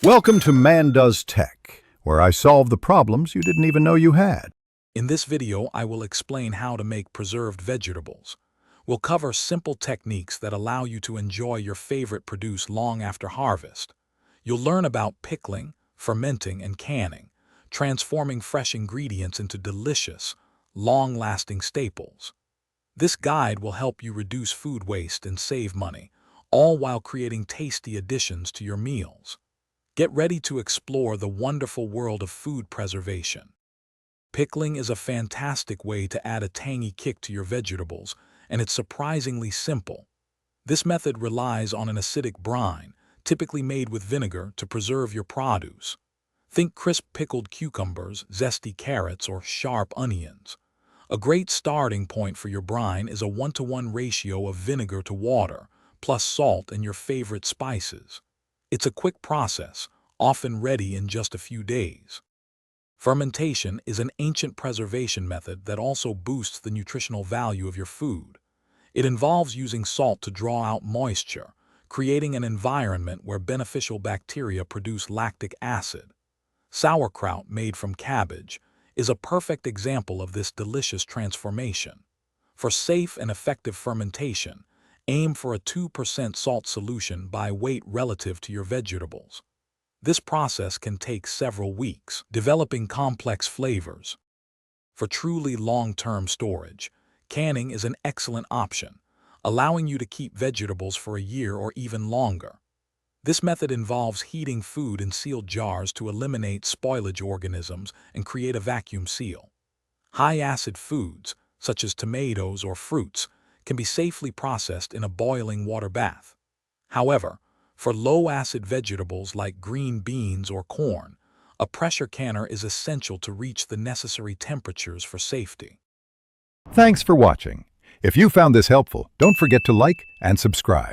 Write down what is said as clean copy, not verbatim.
Welcome to Man Does Tech, where I solve the problems you didn't even know you had. In this video, I will explain how to make preserved vegetables. We'll cover simple techniques that allow you to enjoy your favorite produce long after harvest. You'll learn about pickling, fermenting, and canning, transforming fresh ingredients into delicious, long-lasting staples. This guide will help you reduce food waste and save money, all while creating tasty additions to your meals. Get ready to explore the wonderful world of food preservation. Pickling is a fantastic way to add a tangy kick to your vegetables, and it's surprisingly simple. This method relies on an acidic brine, typically made with vinegar, to preserve your produce. Think crisp pickled cucumbers, zesty carrots, or sharp onions. A great starting point for your brine is a 1-to-1 ratio of vinegar to water, plus salt and your favorite spices. It's a quick process, often ready in just a few days. Fermentation is an ancient preservation method that also boosts the nutritional value of your food. It involves using salt to draw out moisture, creating an environment where beneficial bacteria produce lactic acid. Sauerkraut, made from cabbage, is a perfect example of this delicious transformation. For safe and effective fermentation, aim for a 2% salt solution by weight relative to your vegetables. This process can take several weeks, developing complex flavors. For truly long-term storage, canning is an excellent option, allowing you to keep vegetables for a year or even longer. This method involves heating food in sealed jars to eliminate spoilage organisms and create a vacuum seal. High-acid foods, such as tomatoes or fruits, can be safely processed in a boiling water bath. However, for low-acid vegetables like green beans or corn, a pressure canner is essential to reach the necessary temperatures for safety. Thanks for watching. If you found this helpful, don't forget to like and subscribe.